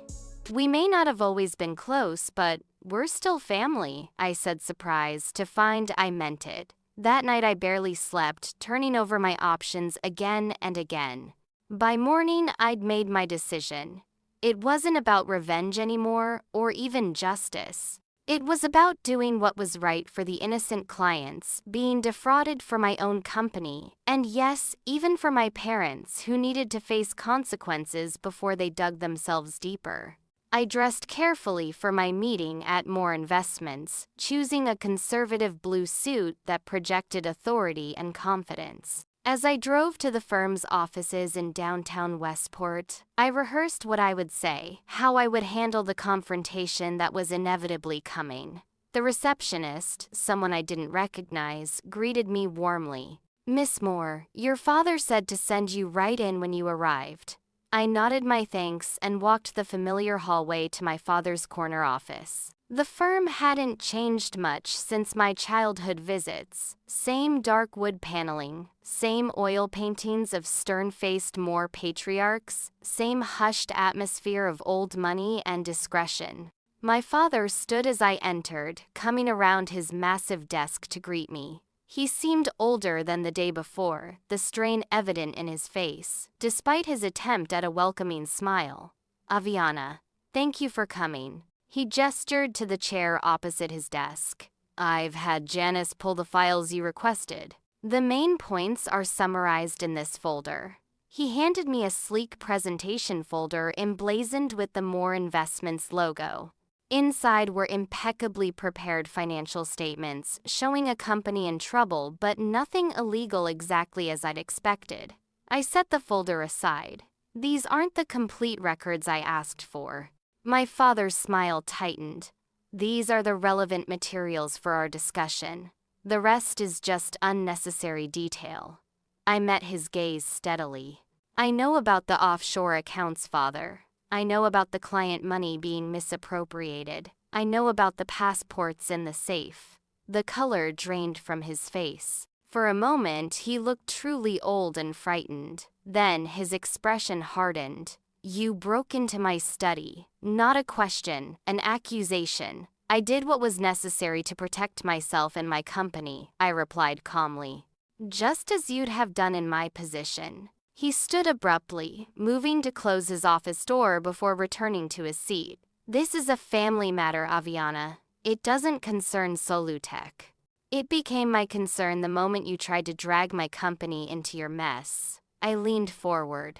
[SPEAKER 1] We may not have always been close, but we're still family, I said, surprised to find I meant it. That night I barely slept, turning over my options again and again. By morning, I'd made my decision. It wasn't about revenge anymore, or even justice. It was about doing what was right for the innocent clients, being defrauded for my own company, and yes, even for my parents who needed to face consequences before they dug themselves deeper. I dressed carefully for my meeting at More Investments, choosing a conservative blue suit that projected authority and confidence. As I drove to the firm's offices in downtown Westport, I rehearsed what I would say, how I would handle the confrontation that was inevitably coming. The receptionist, someone I didn't recognize, greeted me warmly. "Miss Moore, your father said to send you right in when you arrived." I nodded my thanks and walked the familiar hallway to my father's corner office. The firm hadn't changed much since my childhood visits. Same dark wood paneling, same oil paintings of stern-faced Moore patriarchs, same hushed atmosphere of old money and discretion. My father stood as I entered, coming around his massive desk to greet me. He seemed older than the day before, the strain evident in his face, despite his attempt at a welcoming smile. "Aviana, thank you for coming." He gestured to the chair opposite his desk. "I've had Janice pull the files you requested. The main points are summarized in this folder." He handed me a sleek presentation folder emblazoned with the More Investments logo. Inside were impeccably prepared financial statements showing a company in trouble, but nothing illegal exactly as I'd expected. I set the folder aside. These aren't the complete records I asked for. My father's smile tightened. "These are the relevant materials for our discussion. The rest is just unnecessary detail." I met his gaze steadily. "I know about the offshore accounts, Father. I know about the client money being misappropriated. I know about the passports in the safe." The color drained from his face. For a moment, he looked truly old and frightened. Then his expression hardened. "You broke into my study. Not a question, an accusation. I did what was necessary to protect myself and my company," I replied calmly. "Just as you'd have done in my position." He stood abruptly, moving to close his office door before returning to his seat. "This is a family matter, Aviana. It doesn't concern Solutech. It became my concern the moment you tried to drag my company into your mess." I leaned forward.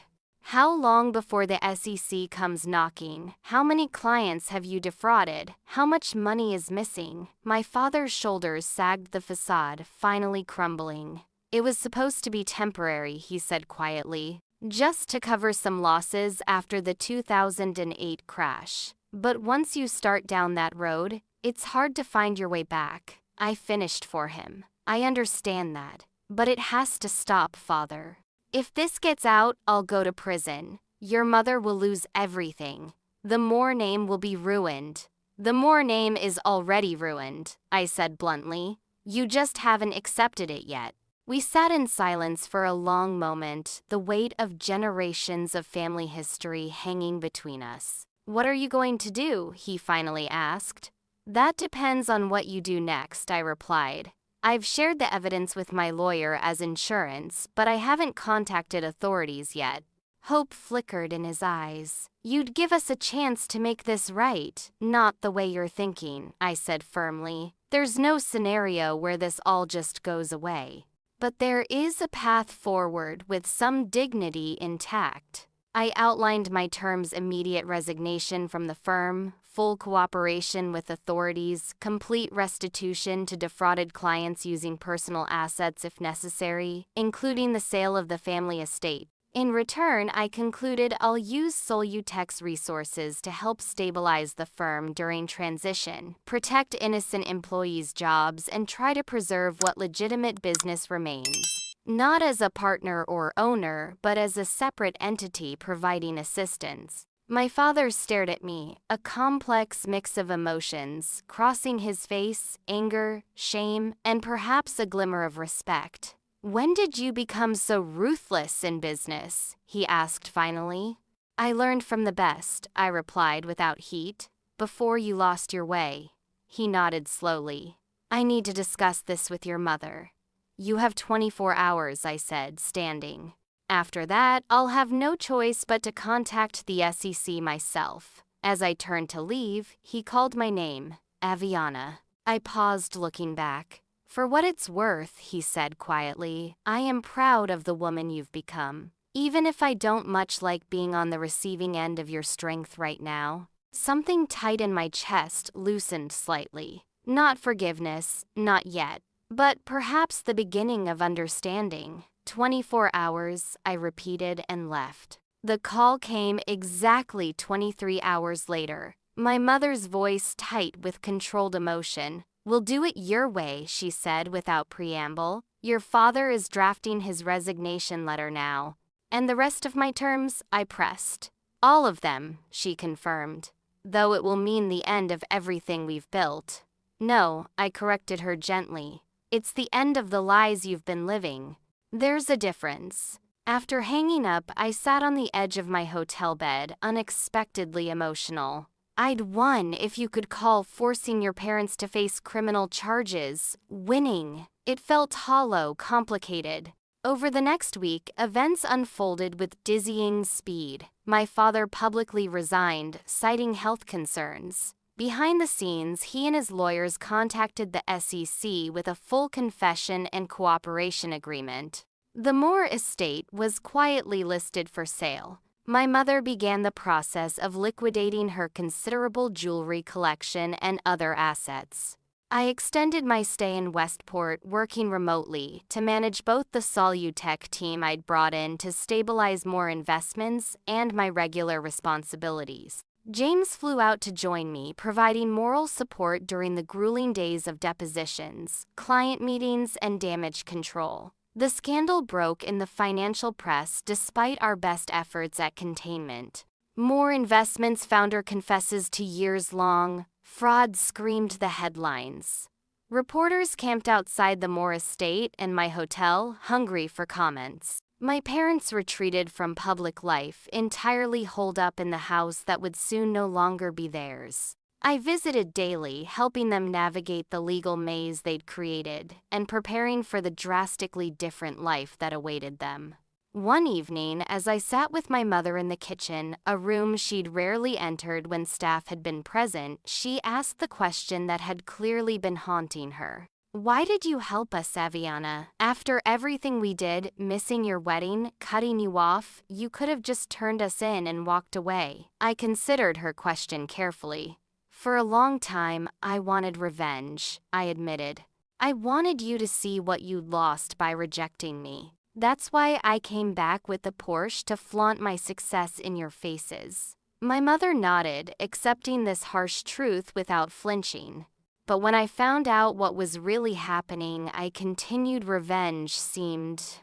[SPEAKER 1] "How long before the SEC comes knocking? How many clients have you defrauded? How much money is missing?" My father's shoulders sagged, the facade finally crumbling. "It was supposed to be temporary," he said quietly, "just to cover some losses after the 2008 crash. But once you start down that road, it's hard to find your way back." I finished for him. "I understand that. But it has to stop, Father. If this gets out, I'll go to prison. Your mother will lose everything. The Moore name will be ruined." "The Moore name is already ruined," I said bluntly. "You just haven't accepted it yet." We sat in silence for a long moment, the weight of generations of family history hanging between us. "What are you going to do?" he finally asked. "That depends on what you do next," I replied. "I've shared the evidence with my lawyer as insurance, but I haven't contacted authorities yet." Hope flickered in his eyes. "You'd give us a chance to make this right." "Not the way you're thinking," I said firmly. "There's no scenario where this all just goes away. But there is a path forward with some dignity intact. I outlined my terms: immediate resignation from the firm, full cooperation with authorities, complete restitution to defrauded clients using personal assets if necessary, including the sale of the family estate. In return, I concluded I'll use Solutech's resources to help stabilize the firm during transition, protect innocent employees' jobs, and try to preserve what legitimate business remains. Not as a partner or owner, but as a separate entity providing assistance. My father stared at me, a complex mix of emotions, crossing his face: anger, shame, and perhaps a glimmer of respect. "When did you become so ruthless in business?" he asked finally. "I learned from the best," I replied without heat. "Before you lost your way." He nodded slowly. "I need to discuss this with your mother." "You have 24 hours, I said, standing. "After that, I'll have no choice but to contact the SEC myself." As I turned to leave, he called my name, Aviana. I paused, looking back. "For what it's worth," he said quietly, "I am proud of the woman you've become. Even if I don't much like being on the receiving end of your strength right now." Something tight in my chest loosened slightly. Not forgiveness, not yet, but perhaps the beginning of understanding. 24 hours, I repeated and left. The call came exactly 23 hours later, my mother's voice tight with controlled emotion. "We'll do it your way," she said without preamble. "Your father is drafting his resignation letter now." "And the rest of my terms?" I pressed. "All of them," she confirmed. "Though it will mean the end of everything we've built." "No," I corrected her gently. "It's the end of the lies you've been living. There's a difference." After hanging up, I sat on the edge of my hotel bed, unexpectedly emotional. I'd won, if you could call forcing your parents to face criminal charges winning. It felt hollow, complicated. Over the next week, events unfolded with dizzying speed. My father publicly resigned, citing health concerns. Behind the scenes, he and his lawyers contacted the SEC with a full confession and cooperation agreement. The Moore estate was quietly listed for sale. My mother began the process of liquidating her considerable jewelry collection and other assets. I extended my stay in Westport, working remotely to manage both the Solutech team I'd brought in to stabilize more investments and my regular responsibilities. James flew out to join me, providing moral support during the grueling days of depositions, client meetings, and damage control. The scandal broke in the financial press despite our best efforts at containment. Moore Investments founder confesses to years-long fraud screamed the headlines. Reporters camped outside the Moore estate and my hotel, hungry for comments. My parents retreated from public life, entirely holed up in the house that would soon no longer be theirs. I visited daily, helping them navigate the legal maze they'd created and preparing for the drastically different life that awaited them. One evening, as I sat with my mother in the kitchen, a room she'd rarely entered when staff had been present, she asked the question that had clearly been haunting her. "Why did you help us, Aviana? After everything we did, missing your wedding, cutting you off, you could have just turned us in and walked away." I considered her question carefully. "For a long time, I wanted revenge," I admitted. "I wanted you to see what you'd lost by rejecting me. That's why I came back with the Porsche to flaunt my success in your faces." My mother nodded, accepting this harsh truth without flinching. But when I found out what was really happening, I continued. Revenge seemed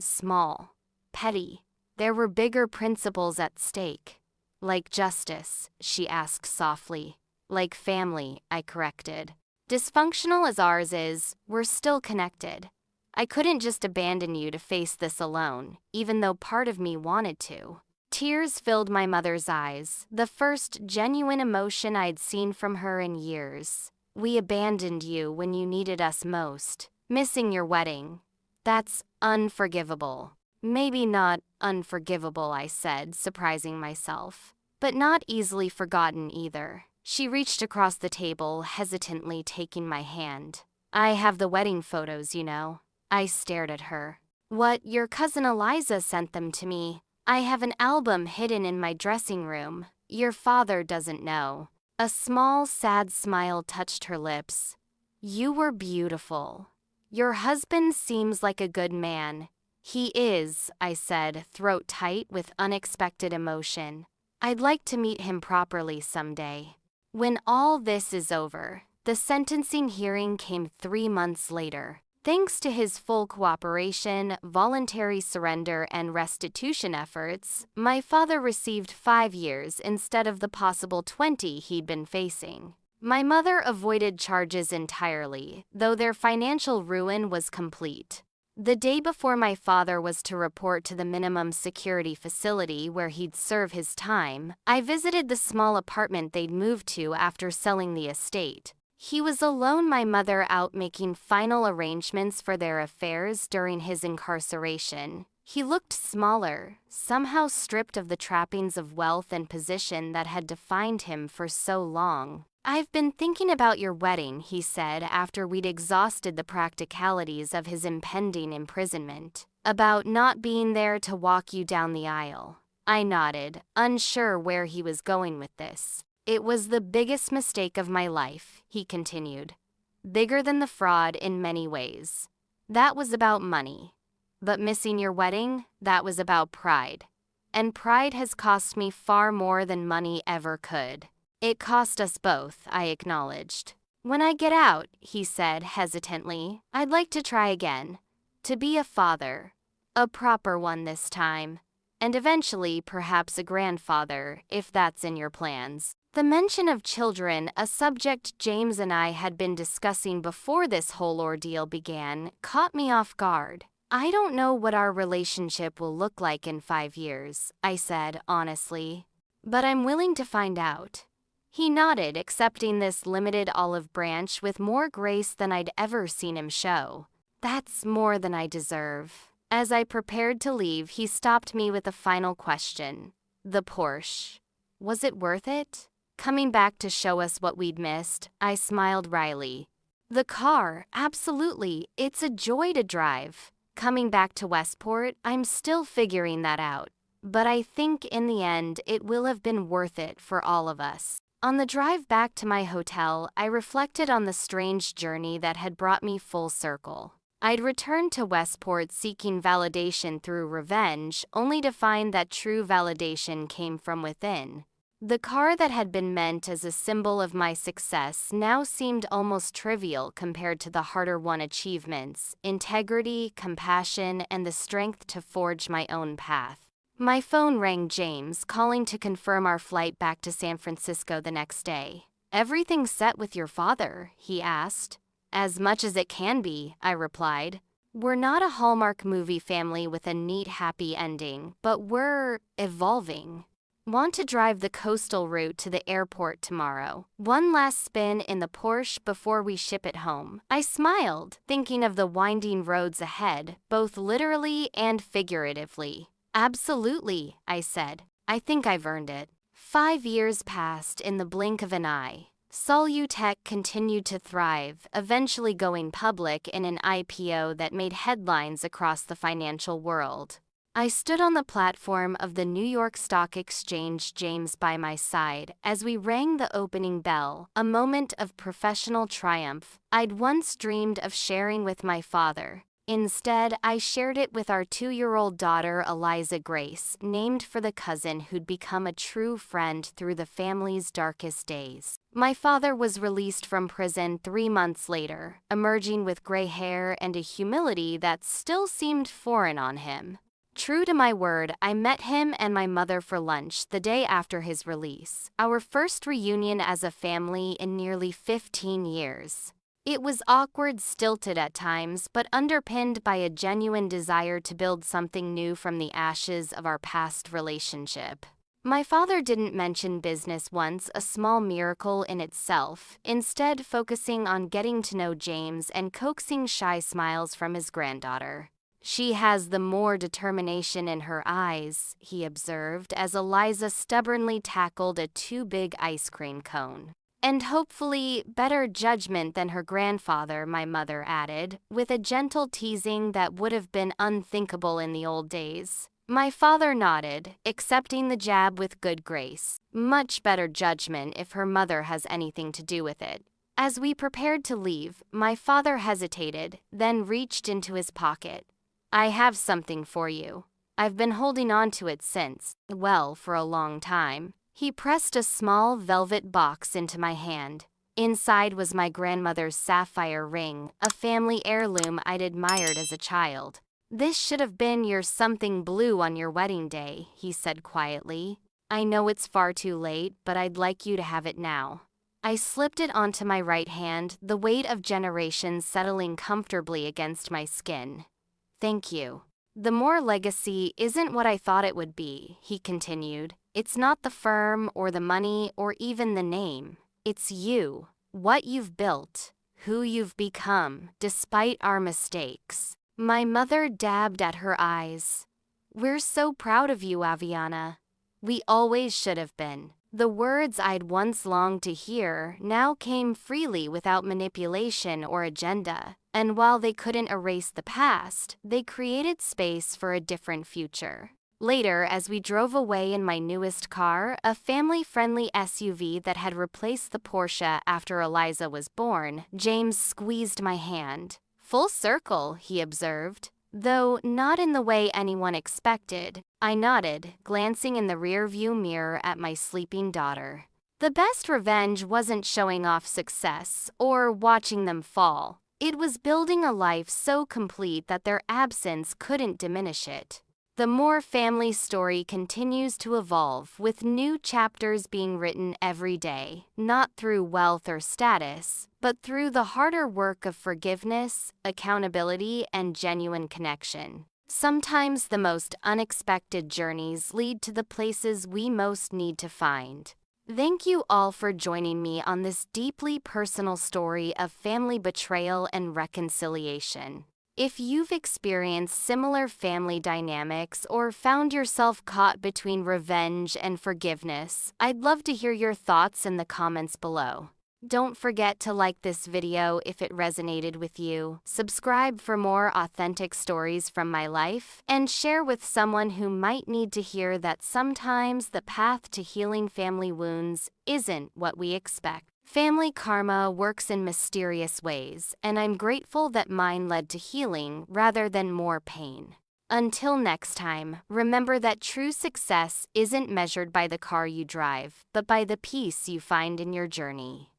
[SPEAKER 1] small, petty. There were bigger principles at stake. "Like justice?" she asked softly. "Like family," I corrected. "Dysfunctional as ours is, we're still connected. I couldn't just abandon you to face this alone, even though part of me wanted to." Tears filled my mother's eyes, the first genuine emotion I'd seen from her in years. "We abandoned you when you needed us most. Missing your wedding. That's unforgivable." "Maybe not unforgivable," I said, surprising myself. "But not easily forgotten either." She reached across the table, hesitantly taking my hand. "I have the wedding photos, you know." I stared at her. What, your cousin Eliza sent them to me. I have an album hidden in my dressing room. Your father doesn't know. A small, sad smile touched her lips. You were beautiful. Your husband seems like a good man. He is, I said, throat tight with unexpected emotion. I'd like to meet him properly someday. When all this is over, the sentencing hearing came 3 months later. Thanks to his full cooperation, voluntary surrender, and restitution efforts, my father received 5 years instead of the possible 20 he'd been facing. My mother avoided charges entirely, though their financial ruin was complete. The day before my father was to report to the minimum security facility where he'd serve his time, I visited the small apartment they'd moved to after selling the estate. He was alone, my mother out making final arrangements for their affairs during his incarceration. He looked smaller, somehow stripped of the trappings of wealth and position that had defined him for so long. I've been thinking about your wedding, he said after we'd exhausted the practicalities of his impending imprisonment. About not being there to walk you down the aisle. I nodded, unsure where he was going with this. It was the biggest mistake of my life, he continued. Bigger than the fraud in many ways. That was about money. But missing your wedding, that was about pride. And pride has cost me far more than money ever could. It cost us both, I acknowledged. When I get out, he said hesitantly, I'd like to try again. To be a father. A proper one this time. And eventually perhaps a grandfather, if that's in your plans. The mention of children, a subject James and I had been discussing before this whole ordeal began, caught me off guard. I don't know what our relationship will look like in 5 years, I said honestly. But I'm willing to find out. He nodded, accepting this limited olive branch with more grace than I'd ever seen him show. That's more than I deserve. As I prepared to leave, he stopped me with a final question. The Porsche. Was it worth it? Coming back to show us what we'd missed, I smiled wryly. The car, absolutely. It's a joy to drive. Coming back to Westport, I'm still figuring that out. But I think in the end, it will have been worth it for all of us. On the drive back to my hotel, I reflected on the strange journey that had brought me full circle. I'd returned to Westport seeking validation through revenge, only to find that true validation came from within. The car that had been meant as a symbol of my success now seemed almost trivial compared to the harder-won achievements, integrity, compassion, and the strength to forge my own path. My phone rang. James, calling to confirm our flight back to San Francisco the next day. Everything set with your father? He asked. As much as it can be, I replied. We're not a Hallmark movie family with a neat, happy ending, but we're evolving. Want to drive the coastal route to the airport tomorrow? One last spin in the Porsche before we ship it home. I smiled, thinking of the winding roads ahead, both literally and figuratively. Absolutely, I said. I think I've earned it. 5 years passed in the blink of an eye. Solutech continued to thrive, eventually going public in an IPO that made headlines across the financial world. I stood on the platform of the New York Stock Exchange, James by my side, as we rang the opening bell, a moment of professional triumph I'd once dreamed of sharing with my father. Instead, I shared it with our 2-year-old daughter, Eliza Grace, named for the cousin who'd become a true friend through the family's darkest days. My father was released from prison 3 months later, emerging with gray hair and a humility that still seemed foreign on him. True to my word, I met him and my mother for lunch the day after his release, our first reunion as a family in nearly 15 years. It was awkward, stilted at times, but underpinned by a genuine desire to build something new from the ashes of our past relationship. My father didn't mention business once, a small miracle in itself, instead focusing on getting to know James and coaxing shy smiles from his granddaughter. She has the more determination in her eyes, he observed as Eliza stubbornly tackled a too big ice cream cone. And hopefully better judgment than her grandfather, my mother added, with a gentle teasing that would have been unthinkable in the old days. My father nodded, accepting the jab with good grace. Much better judgment if her mother has anything to do with it. As we prepared to leave, my father hesitated, then reached into his pocket. I have something for you. I've been holding on to it since, well, for a long time. He pressed a small velvet box into my hand. Inside was my grandmother's sapphire ring, a family heirloom I'd admired as a child. This should have been your something blue on your wedding day, he said quietly. I know it's far too late, but I'd like you to have it now. I slipped it onto my right hand, the weight of generations settling comfortably against my skin. Thank you. The Moore legacy isn't what I thought it would be, he continued. It's not the firm or the money or even the name. It's you, what you've built, who you've become, despite our mistakes. My mother dabbed at her eyes. We're so proud of you, Aviana. We always should have been. The words I'd once longed to hear now came freely without manipulation or agenda, and while they couldn't erase the past, they created space for a different future. Later, as we drove away in my newest car, a family-friendly SUV that had replaced the Porsche after Eliza was born, James squeezed my hand. Full circle, he observed. Though not in the way anyone expected, I nodded, glancing in the rearview mirror at my sleeping daughter. The best revenge wasn't showing off success or watching them fall. It was building a life so complete that their absence couldn't diminish it. The Moore family story continues to evolve, with new chapters being written every day, not through wealth or status, but through the harder work of forgiveness, accountability, and genuine connection. Sometimes the most unexpected journeys lead to the places we most need to find. Thank you all for joining me on this deeply personal story of family betrayal and reconciliation. If you've experienced similar family dynamics or found yourself caught between revenge and forgiveness, I'd love to hear your thoughts in the comments below. Don't forget to like this video if it resonated with you, subscribe for more authentic stories from my life, and share with someone who might need to hear that sometimes the path to healing family wounds isn't what we expect. Family karma works in mysterious ways, and I'm grateful that mine led to healing rather than more pain. Until next time, remember that true success isn't measured by the car you drive, but by the peace you find in your journey.